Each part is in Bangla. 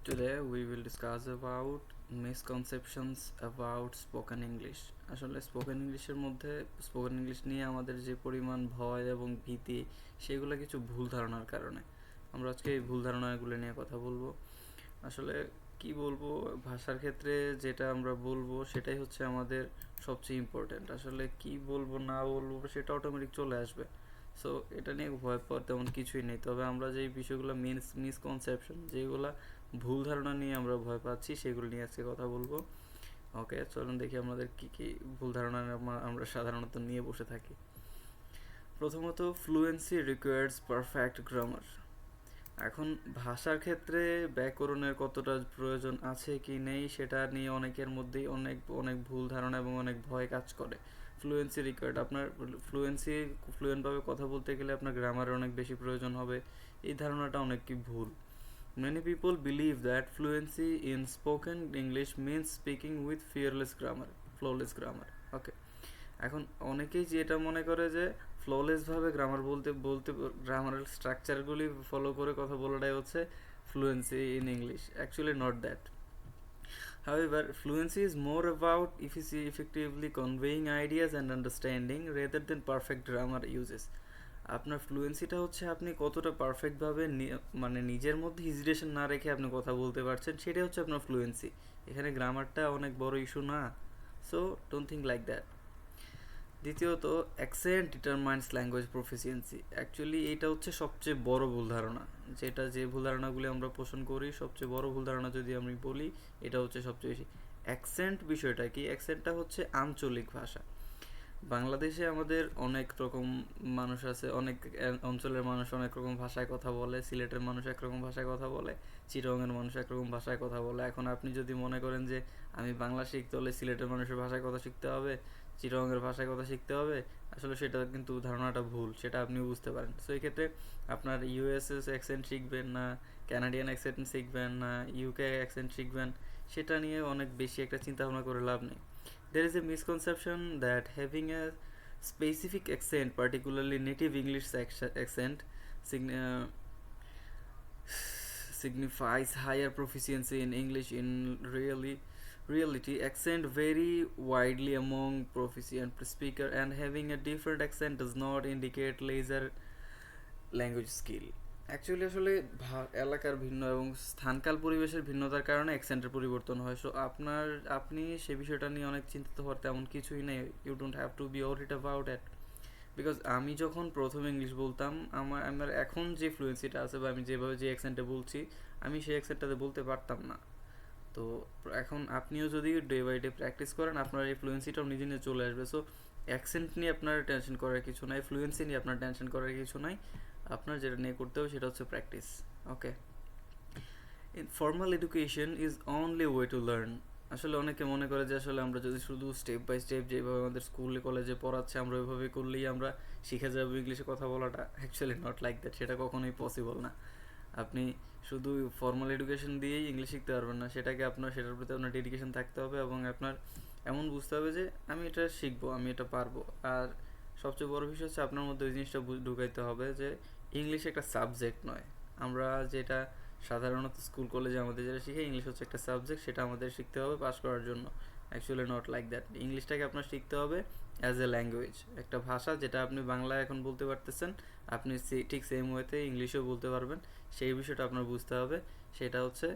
Today we will discuss about misconceptions about spoken English. আসলে স্পোকেন ইংলিশের মধ্যে স্পোকেন ইংলিশ নিয়ে আমাদের যে পরিমাণ ভয় এবং ভীতি সেগুলো কিছু ভুল ধারণার কারণে আমরা আজকে এই ভুল ধারণাগুলো নিয়ে কথা বলবো। আসলে কি বলবো, ভাষার ক্ষেত্রে যেটা আমরা বলবো সেটাই হচ্ছে আমাদের সবচেয়ে ইম্পর্ট্যান্ট। আসলে কি বলবো না বলবো সেটা অটোমেটিক চলে আসবে। সো এটা নিয়ে ভয় পাওয়ার তেমন কিছুই নেই, তবে আমরা যে বিষয়গুলো মিসকনসেপশন যেগুলো ভুল ধারণা নিয়ে আমরা ভয় পাচ্ছি সেগুলো নিয়ে আজকে কথা বলবো। ওকে, চলুন দেখি আমাদের কি কি ভুল ধারণা আমরা সাধারণত নিয়ে বসে থাকি। প্রথমত, ফ্লুয়েন্সি রিকোয়ার্স পারফেক্ট গ্রামার। এখন ভাষার ক্ষেত্রে ব্যাকরণের কতটা প্রয়োজন আছে কি নেই সেটা নিয়ে অনেকের মধ্যেই অনেক অনেক ভুল ধারণা এবং অনেক ভয় কাজ করে। ফ্লুয়েন্সি রিকোয়ার্ড, আপনার ফ্লুয়েন্টভাবে কথা বলতে গেলে আপনার গ্রামারের অনেক বেশি প্রয়োজন হবে, এই ধারণাটা অনেক কি ভুল। Many people believe that fluency in spoken English means speaking with flawless grammar. Okay. এখন অনেকেই যেটা মনে করে যে ফ্ললেসভাবে গ্রামার বলতে বলতে গ্রামারের স্ট্রাকচারগুলি ফলো করে কথা বলাটাই হচ্ছে fluency in English. Actually not that. However, fluency is more about effectively conveying ideas and understanding rather than perfect grammar uses. আপনার ফ্লুয়েন্সিটা হচ্ছে আপনি কতটা পারফেক্টভাবে মানে নিজের মধ্যে হিজিটেশন না রেখে আপনি কথা বলতে পারছেন, সেটাই হচ্ছে আপনার ফ্লুয়েন্সি। এখানে গ্রামারটা অনেক বড় ইস্যু না। So don't think like that. দ্বিতীয়ত, accent determines language proficiency. Actually এইটা হচ্ছে সবচেয়ে বড় ভুল ধারণা। যে ভুল ধারণাগুলি আমরা পোষণ করি, সবচেয়ে বড় ভুল ধারণা যদি আমি বলি, এটা হচ্ছে সবচেয়ে বেশি। অ্যাকসেন্ট বিষয়টা কি? অ্যাকসেন্টটা হচ্ছে আঞ্চলিক ভাষা। বাংলাদেশে আমাদের অনেক রকম মানুষ আছে, অনেক অঞ্চলের মানুষ অনেক রকম ভাষায় কথা বলে। সিলেটের মানুষ একরকম ভাষায় কথা বলে, চিটাগংয়ের মানুষ একরকম ভাষায় কথা বলে। এখন আপনি যদি মনে করেন যে আমি বাংলা শিখতে হলে সিলেটের মানুষের ভাষায় কথা শিখতে হবে, চিটাগংয়ের ভাষায় কথা শিখতে হবে, আসলে সেটা কিন্তু ধারণাটা ভুল, সেটা আপনিও বুঝতে পারেন। সো এই ক্ষেত্রে আপনার ইউএসএস অ্যাকসেন্ট শিখবেন না, ক্যানাডিয়ান অ্যাকসেন্ট শিখবেন না, ইউকে অ্যাকসেন্ট শিখবেন, সেটা নিয়ে অনেক বেশি একটা চিন্তা ভাবনা করে লাভ নেই। There is a misconception that having a specific accent, particularly native English accent, signifies higher proficiency in English. In reality, accent vary widely among proficient speaker, and having a different accent does not indicate lesser language skill. Actually আসলে এলাকার ভিন্ন এবং স্থানকাল পরিবেশের ভিন্নতার কারণে অ্যাকসেন্টের পরিবর্তন হয়। সো আপনি সে বিষয়টা নিয়ে অনেক চিন্তিত হওয়ার তেমন কিছুই নেই। You don't have to be worried about it. Because আমি যখন প্রথম ইংলিশ বলতাম, আমার এখন যে ফ্লুয়েন্সিটা আছে বা আমি যেভাবে যে অ্যাকসেন্টে বলছি, আমি সেই অ্যাকসেন্টটাতে বলতে পারতাম না। তো এখন আপনিও যদি ডে বাই ডে প্র্যাকটিস করেন, আপনার এই ফ্লুয়েন্সিটাও নিজে নিজে চলে আসবে। সো অ্যাকসেন্ট নিয়ে আপনার টেনশন করার কিছু নাই, ফ্লুয়েন্সি নিয়ে আপনার টেনশন করার কিছু নাই। আপনার যেটা নিয়ে করতে হবে সেটা হচ্ছে practice. Okay. In formal education is only way to learn. আসলে অনেকে মনে করে যে আসলে আমরা যদি শুধু স্টেপ বাই স্টেপ যেভাবে আমাদের স্কুলে কলেজে পড়াচ্ছে আমরা ওইভাবে করলেই আমরা শিখে যাবো ইংলিশে কথা বলাটা। অ্যাকচুয়ালি নট লাইক দ্যাট, সেটা কখনোই পসিবল না। আপনি শুধু ফর্মাল এডুকেশন দিয়েই ইংলিশ শিখতে পারবেন না, সেটার প্রতি আপনার ডেডিকেশন থাকতে হবে এবং আপনার এমন বুঝতে হবে যে আমি এটা শিখবো, আমি এটা পারবো। আর সবচেয়ে বড় বিষয় হচ্ছে আপনার মধ্যে ওই জিনিসটা ঢুকাইতে হবে যে ইংলিশ একটা সাবজেক্ট নয়। আমরা যেটা সাধারণত স্কুল কলেজে আমাদের যেটা শিখে, ইংলিশ হচ্ছে একটা সাবজেক্ট, সেটা আমাদের শিখতে হবে পাস করার জন্য। Actually not like that. ইংলিশটাকে আপনার শিখতে হবে অ্যাজ এ ল্যাঙ্গুয়েজ, একটা ভাষা যেটা আপনি বাংলায় এখন বলতে পারতেছেন, আপনি ঠিক সেম ওয়েতে ইংলিশেও বলতে পারবেন। সেই বিষয়টা আপনার বুঝতে হবে, সেটা হচ্ছে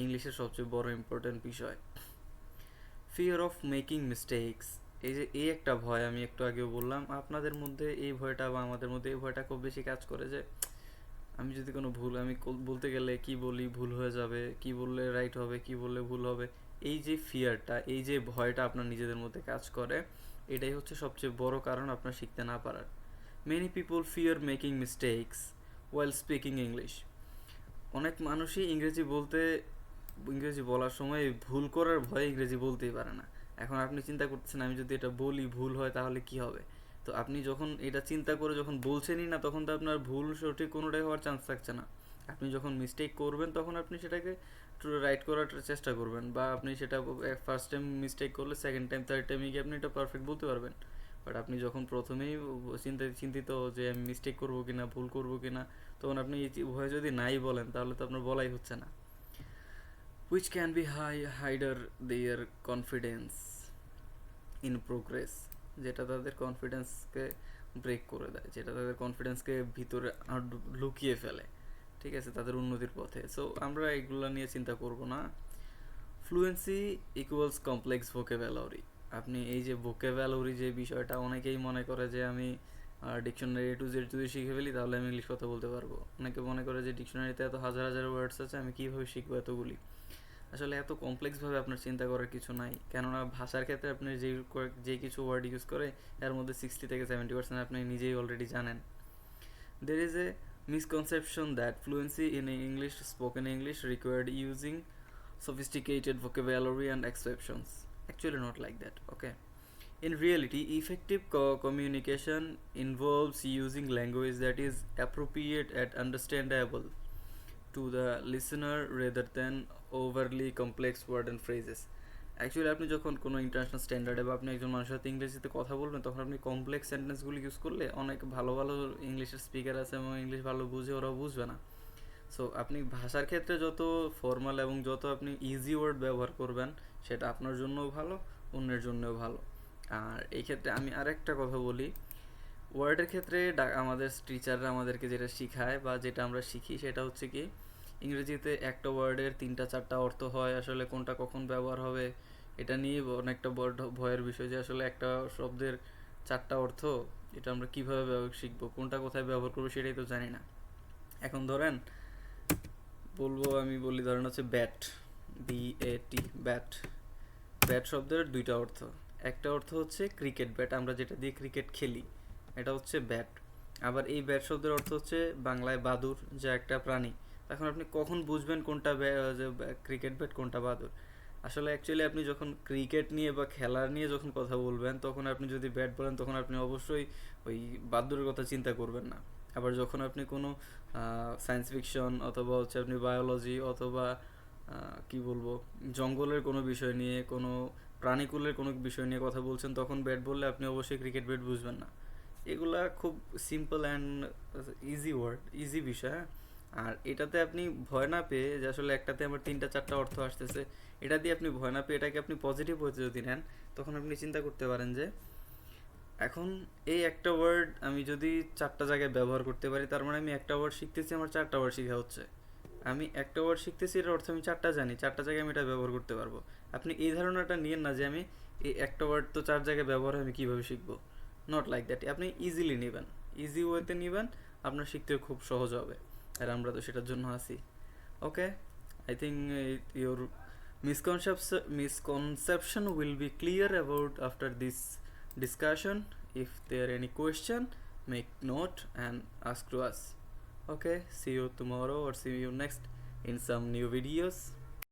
ইংলিশের সবচেয়ে বড় ইম্পর্ট্যান্ট বিষয়। ফিয়ার অফ মেকিং মিস্টেকস, এই একটা ভয় আমি একটু আগেও বললাম। আপনাদের মধ্যে এই ভয়টা বা আমাদের মধ্যে এই ভয়টা খুব বেশি কাজ করে যে আমি যদি কোনো আমি বলতে গেলে কি বলি ভুল হয়ে যাবে, কি বললে রাইট হবে, কি বললে ভুল হবে। এই যে ফিয়ারটা, এই যে ভয়টা আপনার নিজেদের মধ্যে কাজ করে, এটাই হচ্ছে সবচেয়ে বড় কারণ আপনার শিখতে না পারার। Many people fear making mistakes while speaking English. অনেক মানুষই ইংরেজি বলার সময় ভুল করার ভয়ে ইংরেজি বলতেই পারে না। এখন আপনি চিন্তা করতেছেন আমি যদি এটা বলি ভুল হয় তাহলে কি হবে। তো আপনি যখন এটা চিন্তা করে যখন বলছেনই না, তখন তো আপনার ভুল সঠিক কোনোটাই হওয়ার চান্স থাকছে না। আপনি যখন মিস্টেক করবেন তখন আপনি সেটাকে রাইট করার চেষ্টা করবেন, বা আপনি সেটা ফার্স্ট টাইম মিস্টেক করলে সেকেন্ড টাইম থার্ড টাইমে গিয়ে আপনি এটা পারফেক্ট বলতে পারবেন। বাট আপনি যখন প্রথমেই চিন্তিত যে আমি মিস্টেক করবো কিনা, ভুল করবো কিনা, তখন আপনি এই ভয় যদি নাই বলেন তাহলে তো আপনার বলাই হচ্ছে না। which can be hinder their confidence in progress, যেটা তাদের কনফিডেন্সকে ব্রেক করে দেয়, যেটা তাদের কনফিডেন্সকে ভিতরে লুকিয়ে ফেলে, ঠিক আছে, তাদের উন্নতির পথে। সো আমরা এগুলো নিয়ে চিন্তা করব না। Fluency equals complex vocabulary. আপনি এই যে ভোকাবুলারি যে বিষয়টা, অনেকেই মনে করে যে আমি ডিকশনারি টু জেড যদি শিখে ফেলি তাহলে আমি ইংলিশ কথা বলতে পারবো। অনেকে মনে করে যে ডিকশনারিতে এত হাজার হাজার ওয়ার্ডস আছে, আমি কীভাবে শিখবো এতগুলি। আসলে এত কমপ্লেক্সভাবে আপনার চিন্তা করার কিছু নাই, কেননা ভাষার ক্ষেত্রে আপনি যে কিছু ওয়ার্ড ইউজ করে এর মধ্যে 60 থেকে 70% আপনি নিজেই অলরেডি জানেন। There is a misconception that fluency in English, spoken English, required using sophisticated vocabulary and expressions. Actually, not like that. Okay. In reality, effective communication involves using language that is appropriate and understandable to the listener rather than overly complex words and phrases. Actually আপনি যখন কোনো ইন্টারন্যাশনাল স্ট্যান্ডার্ডে বা আপনি একজন মানুষের সাথে ইংরেজিতে কথা বলবেন, তখন আপনি কমপ্লেক্স সেন্টেন্সগুলো ইউজ করলে অনেক ভালো ভালো ইংলিশের স্পিকার আছে এবং ইংলিশ ভালো বুঝে, ওরাও বুঝবে না। সো আপনি ভাষার ক্ষেত্রে যত ফর্মাল এবং যত আপনি ইজি ওয়ার্ড ব্যবহার করবেন, সেটা আপনার জন্যও ভালো, অন্যের জন্যও ভালো। আর এই ক্ষেত্রে আমি আরেকটা কথা বলি, ওয়ার্ডের ক্ষেত্রে আমাদের টিচাররা আমাদেরকে যেটা শেখায় বা যেটা আমরা শিখি, সেটা হচ্ছে কি, ইংরেজিতে একটা ওয়ার্ডের 3-4টা অর্থ হয়, আসলে কোনটা কখন ব্যবহার হবে এটা নিয়ে অনেকটা ভয়ের বিষয়, যে আসলে একটা শব্দের 4টা অর্থ, এটা আমরা কীভাবে শিখবো, কোনটা কোথায় ব্যবহার করবো সেটাই তো জানি না। এখন ধরেন আমি বলি, ধরেন হচ্ছে ব্যাট, BAT, ব্যাট। ব্যাট শব্দের 2টা অর্থ। একটা অর্থ হচ্ছে ক্রিকেট ব্যাট, আমরা যেটা দিয়ে ক্রিকেট খেলি, এটা হচ্ছে ব্যাট। আবার এই ব্যাট শব্দের অর্থ হচ্ছে বাংলায় বাদুড়, যা একটা প্রাণী। এখন আপনি কখন বুঝবেন কোনটা ক্রিকেট ব্যাট, কোনটা বাদুড়? আসলে অ্যাকচুয়ালি আপনি যখন ক্রিকেট নিয়ে বা খেলার নিয়ে যখন কথা বলবেন, তখন আপনি যদি ব্যাট বলেন, তখন আপনি অবশ্যই ওই বাদুড়ের কথা চিন্তা করবেন না। আবার যখন আপনি কোনো সায়েন্স ফিকশন অথবা হচ্ছে আপনি বায়োলজি অথবা কি বলবো, জঙ্গলের কোনো বিষয় নিয়ে, কোনো প্রাণীকুলের কোনো বিষয় নিয়ে কথা বলছেন, তখন ব্যাট বললে আপনি অবশ্যই ক্রিকেট ব্যাট বুঝবেন না। এগুলা খুব simple and easy word, easy বিষয়, হ্যাঁ। আর এটাতে আপনি ভয় না পেয়ে, যে আসলে একটাতে আমার 3-4টা অর্থ আসতেছে, এটা দিয়ে আপনি ভয় না পেয়ে এটাকে আপনি পজিটিভ ওয়েতে যদি নেন, তখন আপনি চিন্তা করতে পারেন যে এখন এই একটা ওয়ার্ড আমি যদি 4টা জায়গায় ব্যবহার করতে পারি, তার মানে আমি একটা ওয়ার্ড শিখতেছি, আমার 4টা ওয়ার্ড শেখা হচ্ছে। আমি একটা ওয়ার্ড শিখতেছি, এর অর্থ আমি 4টা জানি, 4টা জায়গায় আমি এটা ব্যবহার করতে পারবো। আপনি এই ধারণাটা নিয়েন না যে আমি এই একটা ওয়ার্ড তো 4 জায়গায় ব্যবহার হয়, আমি কীভাবে শিখবো। Not like that. আপনি ইজিলি নেবেন, ইজি ওয়েতে নেবেন, আপনার শিখতে খুব সহজ হবে। আর আমরা তো সেটার জন্য আছি। Okay, I think your misconception will be clear about after this discussion. If there are any question, make note and ask to us. Okay, see you tomorrow or see you next in some new videos.